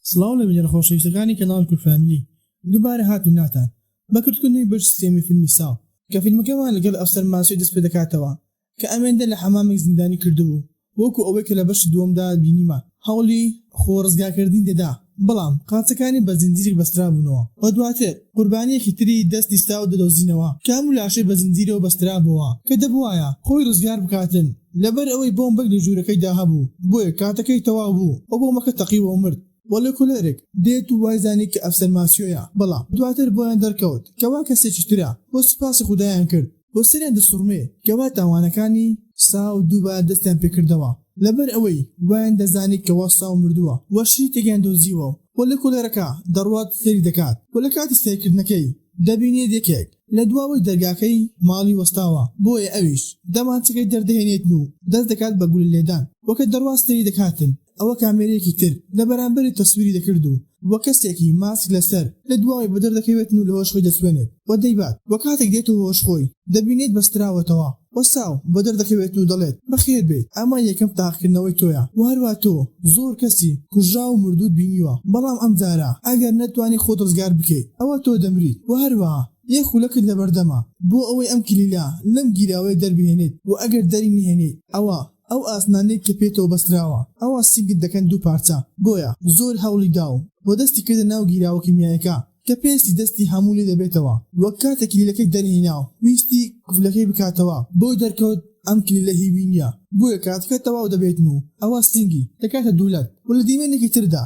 سڵاو لە بینەرە خۆشەویستەکانی کەناڵ کورد فامیلی دووبارە هاتووناتان بەکردکردنەوەی بەش سێمی فیلمی ساو کە فیلمەکەمان لەگەڵ ئەفسەر ماسوی دەست پێ دەکاتەوە کە ئەمێندە لە حەمامێک زیندانی کردبوو وەکو ئەوەی کە لە بەشی دووەمدا بینیمان هەوڵی خۆڕزگاکردنی دەدا بەڵام قاچەکانی بە زنجیرێک بەسترا بوونەوە و دواتر قوربانیەکی تری دەستی ستا و دەدۆزینەوە کە هەموو لاشەی بە زنجیرەوە بەسترا بووە کە دەبوایە خۆی ڕزگار بکاتن لەبەر ئەوەی بۆمبەک لە ژوورەکەیدا هەبوو بۆیە کاتەکەی تەواو بوو ئەو بۆمەکە تەقیوە مرد وەڵێ کولەرێک دێت و وایزانی کە ئەفسەر ماسیۆیە بەڵام دواتر بۆیان دەرکەوت کەوا کەسێکی ترە بۆ سوپاسی خودایان کرد بۆ سەریان دەسوڕمێ کەوا تاوانەکانی سا و دووبار دەستیان پێکردەوە لەبەر ئەوەی وایان دەزانی کەوا سا و مردووە وەشی تێگیان دۆزیوە وەڵێ کولەرەکە دەڕوات سەری دەکات و لە کاتی سەیرکردنەکەی دەبینێت یەکێک لە دواوەی دەرگاکەی ماڵی وەستاوە بۆیە ئەویش دەمانچەکەی دەردەهێنێت و دەست دەکات بە گول لێدان وەکە دەڕواستەری دەکاتن ئەوە کامێرەیەکی تر لە بەرامبەری تەسویری دەکرد و وە کەسێکی ماسک لەسەر لە دواوی بەدەر دەکەوێتن و لە هۆش خۆی دەسوێنێت و دەیبات وە کاتێک دێتەوە هۆش خۆی دەبینێت بەستراوەتەوە وەساو بەدەر دەکەوێت و دەڵێت بەخێر بێت ئەمە یەکەم تاقیکردنەوەی تۆیە و هەروە تۆ زۆر کەسی کوژرا و مردوود بینیوە بەڵام ئەم جارە ئەگەر نەتوانی خۆت ڕزگار بکەیت ئەوە تۆ دەمریت و هەروەها یەک خولەکت لە بەردەمە بۆ ئەوەی ئەم کلیلە لەم گیراوەی دەربهێنێت و ئەگەر دەری نهێنێت ئەو ئاسنانەی کە پێتەوە بەستراوە ئەوە سینگت دەکەن دوو پارچە بۆیە زۆر هەوڵی داوم بۆ دەستی کردە ناو گیراوە کیمیایەکە کە پێستی دەستی هەموو لێ دەبێتەوە وەک کاتە کلیلەکەی دەرهێناو ویستی قفلەکەی بکاتەوە بۆی دەرکەوت ئەم کلیلە هیوی نییە بۆیە کاتەکە تەواو دەبێتن و ئەوە سینگی دەکاتە دوولەت و لە دیمێنێکی تردا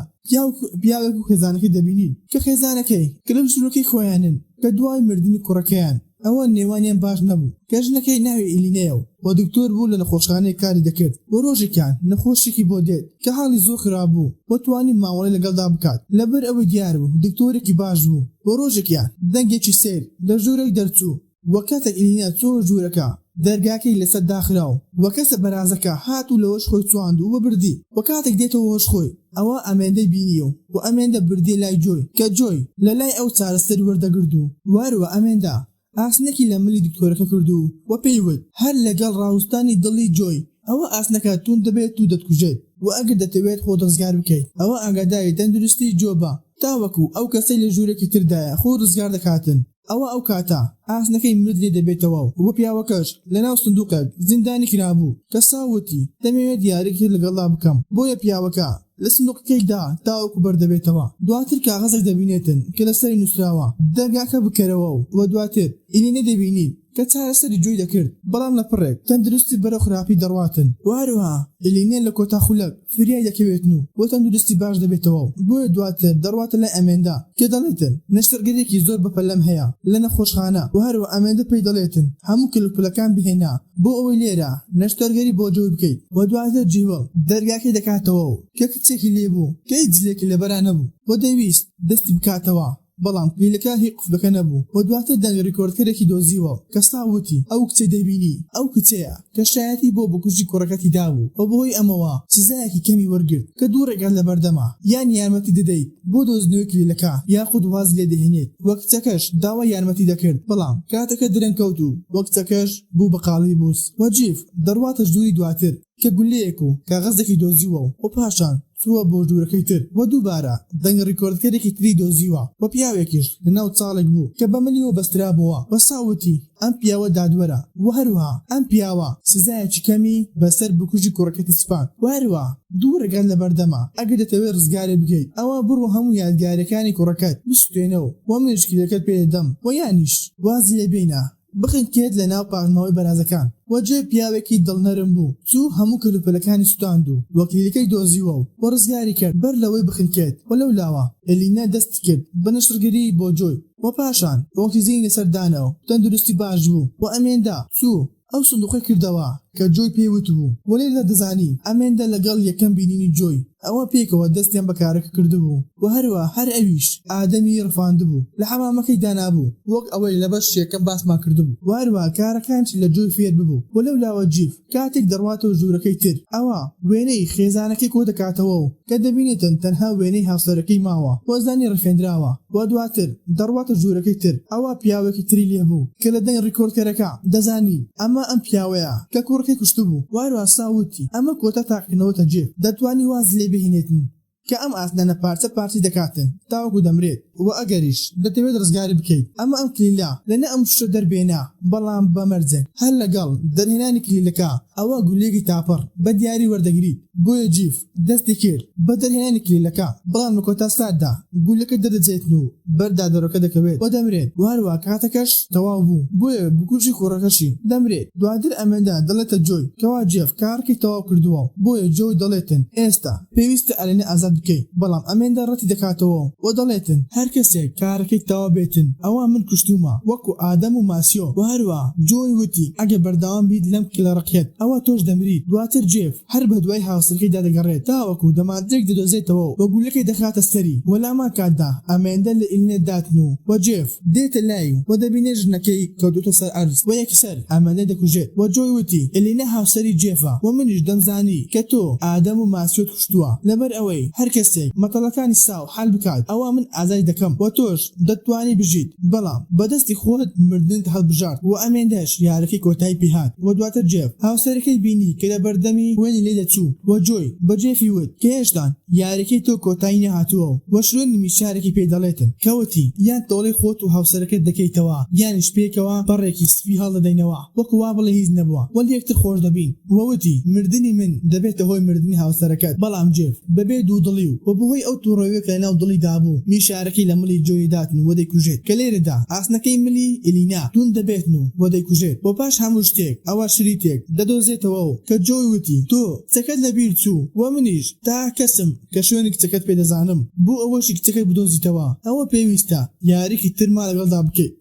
پیاوێک و خێزانەکەی دەبینین کە خێزانەکەی کە لەم ژوورەکەی خۆیانن کە دوای مردنی کوڕەکەیان ئەوە نێوانیان باش نەبوو کە ژنەکەی ناوی ئیلینەیە و دکتۆر بوو لە نەخۆشخانەی کاری دەکرد بۆ ڕۆژێکیان نەخۆشێکی بۆ دێت کە حاڵی زۆر خراپ بوو بۆ توانی ماوەڵی لەگەڵدا بکات لەبەر ئەوەی دیار بوو دکتۆرێکی باش بوو بۆ ڕۆژێکیان دەنگێکی سیر لە ژوورێک دەرچوو وە کاتێک ئیلینە چۆ ژوورەکە دەرگاکەی لەسەر داخراو وە کەسە بەرازەکە هات و لە هۆش خۆی چواند و بردی وە کاتێک دێتەوە هۆش خۆی ئەوە ئەمێندەی بینیە و ئەمێندە بردی لای جۆی کە جۆی لە لای ئەو چارەسەر وەردەگرت و واروە ئەمێندا ئاسنێکی لە ملی دکتۆرەکە کردو و پێیوت هەر لەگەڵ ڕاوستانی دڵی جۆی ئەوە ئاسنەکە تون دەبێت و دەتکوژێت و ئەگەر دەتەوێت خۆ ڕزگار بکەیت ئەوە ئاگاداری تەندروستی جۆبە تاوەکو ئەو کەسەی لە ژوورێکی تردایە خۆ ڕزگار دەکاتن ئەوە ئەو کاتە ئاسنەکەی مرد لێ دەبێتەوە و پیاوەکەش لە ناو سندوقێک زیندانی کرابوو کە ساوتی دەمەوێت دیارێکی لەگەڵا بکەم بۆیە پیاوەکە لە سندوقەکەیدا تاوەکو بەردەبێتەوە دواتر کاغەزێک دەبینێتن کە لەسەری نووسراوە دەرگاکە بکەرەوە و دواتر ئیلینە دەبینین کە چارەسەری جۆی دەکرد بەڵام لە پڕێک تەندروستی بەرەو خراپی دەڕواتن واروها ئیلینە لە کۆتا خولەک فریای دەکەوێتن و بۆ تەندروستی باش دەبێتەوە بۆیە دواتر دەڕواتە لای ئەمێندا کە دەڵێتن نەشتەرگەرێکی زۆر بەپەلەم هەیە لە نەخۆشخانە و هەروە ئەمێندە پێی دەڵێتن هەموو کلکولەکان بهێنا بۆ ئەوەی لێرە نەشتەرگەری بۆ جۆی بکەیت و دواتر جیوە دەرگاکەی دەکاتەوە و کە کچێکی لێبوو کە هیچ جلێکی لەبەرا نەبوو و دەویست دەستی بکاتەوە بەڵام کلیلەکە هیچ قفلەکە نەبوو و دواتر دەنگ ڕیکۆردکەرێکی دۆزیوە کە ساوتی ئەو کچەی دەبینی ئەو کچەیە کە شایەتی بۆ بکوژی کوڕەکەتی دابوو و بۆی ئەمەوە سزایەکی کەمی وەرگرت کە دوو ڕێگان لە بەردەما یان یارمەتی دەدەیت بۆ دۆزنەوەی کلیلەکە یاخود واز لێ دەهێنێت وە کچەکەش داوای یارمەتی دەکرد بەڵام کاتەکە درەنکەوت و وە کچەکەش بوو بە قاڵی بووس وەجیف دەڕواتە ژووری دواتر کە گولەیەک و کاغەزێکی دۆزیوە و پاشان چووە بۆ ژوورەکەی تر و دووبارە دەنگ ڕیکۆردکەرێکی تری دۆزیوە و پیاوێکیش لە ناو چاڵێک بوو کە بە ملیەوە بەسترا بووە و ساوتی ئەم پیاوە دادوەرە و هەروەها ئەم پیاوە سزایەکی کەمی بەسەر بکوژی کوڕەکەتی سپان و هەروە دوو ڕێگان لە بەردەما ئەگەر دەتەوێت ڕزگارێ بگەیت ئەوە بڕۆ هەموو یادگارەکانی کوڕەکەت بستوێنەوە و مشکلەکەت پێدەم و یانیش وازی لێ بینە بخنکێت لە ناو پاژماوەی بەرازەکان وەجێ پیاوێکی دڵنەرم بوو چوو هەموو کلوپەلەکانی سوتاند و وەکلیلەکەی دۆزیوە و ڕزگاری کرد بەر لەوەی بخنکێت و لەو لاوە ئێلینە دەستی کرد بە نەشرگەری بۆ جۆی و پاشان وەختی زینی لەسەردانەوە تەندروستی باش بوو و ئەمێندا چوو ئەو سندوقی کردەوە کە جۆی پێوت بوو وەلێرە دەزانی ئەمێندە لەگەڵ یەکەم بینینی جۆی ئەوە پێکەوە دەستیان بەکارەکە کردبوو و هەروە هەر ئەویش ئادەمی ڕفاندبوو لە حەمامەکەی دانابوو وەک ئەوەی لە بەش یەکەم باسمان کردبوو و هەروە کارەکانچ لە جۆی فێر ببوو و لەو لاوە جیف کاتێک دەڕواتەوە ژوورەکەی تر ئەوە وێنەی خێزانەکەی کۆ دەکاتەوە و کە دەبینێتن تەنها وێنەی هاوسەرەکەی ماوە وەزانی ڕفێنراوە و دواتر دەڕواتە ژوورەکەی تر ئەوە پیاوێکی تری لێبوو کە لە دەنگ ڕیکۆردکەرەکە دەزانی ئەمە ئەم پیاوەیە کە کوڕەکەی کوشتبوو واروە ساوتی ئەمە کۆتا تاقیکردنەوەتە جێ دەتوانی واز لێ بهێنێتن کە ئەم ئاسنانە پارچە پارچی دەکاتن تاوەکو دەمرێت و ئەگەریش دەتەوێت ڕزگاری بکەیت ئەمە ئەم کلیلە لەنە ئەم شتە دەربێنە بەڵام بەمەرجە هەر لەگەڵ دەرهێنانی کلیلەکە ئەوە گولێکی تاپەڕ بە دیاری وەردەگریت بۆیە جیف دەستی کرد بە دەرهێنانی کلیلەکە بەڵام لە کۆتاساددا گولەکە دەدەجێتن و بەردا دەرەوەکە دەکەوێت و دەمرێت وهروە کاتەکەش تەواو بوو بۆیە بکوژی کوڕەکەشی دەمرێت دواتر ئەمەدا دەڵێتە جۆی کەوا جێف کارکی تەواو کردووە بۆیە جۆی دەڵێتن ئێستا پێویستە ئەلێنە ئازاد بکەیت بەڵام ئەمێندا ڕەتی دەکاتەوە و دەڵێتن هەر کەسێک کارەکەی تەواو بێتن ئەوە من کوشتومە وەکو ئادەم و ماسیۆ و هەروە جۆی وتی ئەگە بەردەوام بیت لەم کلەڕەکێت ئەوە تۆش دەمریت دواتر جێف هەر بە دوای هاوسەرەکەیدا دەگەڕێت تاوەکو دەمادرێک دەدۆزێتەوە و گولەکەی دەخاتە سەری وەلامان کاتدا ئەمێندە لە ئیلنێ داتن و جێف دێتە لای و دەبینێ ژنەکەی کەوتوتە سەر ئەرز و یەکسەر ئەمەندە دەکوژێت و جۆی وتی ئیلینە هاوسەری جێفە و منیش دەمزانی کە تۆ ئادەم و ماسیۆت کوشتووە لەبەر ئەوەی هەر کەسێک مەتەڵەکانی ساو حال بکات ئەوە من ئازای دەکەم و تۆش دەتوانی بژیت بەڵام بەدەستی خۆت مردنت هەڵبژارد و ئەمێندەش یارەکەی کۆتایی پێهات و دواتر جێف هاوسەرەکەی بینی کە لە بەردەمی وێنی لێ دەچوو و جۆی بە جێفی وت کە هێشتان یارەکەی تۆ کۆتایی نەهاتووە و شوێنی میشارێکی پێ دەڵێتن کەوتی یان تۆڵەی خۆت و هاوسەرەکەت دەکەیتەوە یانیش پێکەوە پەڕێکی سپی هەڵدەدەینەوە وەکو وا بڵێ هیچ نەبووە وەلی یەکتر خۆش دەبین وەوتی مردنی من دەبێتە هۆی مردنی هاوسەرەکەت بەڵام جێف بەبێ دوودڵی و بەهۆی ئەو تووڕەوەیەک لە ناو دڵی دابوو میشارەکەی لە ملی جۆی داتن و دەیکوژێت کە لێرەدا ئاسنەکەی ملی ئیلینا دوون دەبێتن و دەیکوژێت بۆ پاش هەموو شتێک ئەوە شریتێک دەدۆزێتەوە و کە جۆی وتی تۆ کچەکەت لەبیر چوو و منیش تا کەسم کە شوێنی کچەکەت پێدەزانم بۆ ئەوەشی کچەکەت بدۆزیتەوە ئەوە پێویستە یاریکی ترما لەگەڵدا بکەیت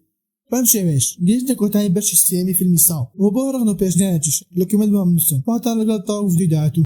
بەم شێوەیەش گەیشتە کۆتایی بەشی سێمی فیلمی ساو و بۆ ڕەغن و پێشنیارێکیش لە کومنت بۆم نووسن واتان لەگەڵ تاوو ڤیدیۆ داهاتوو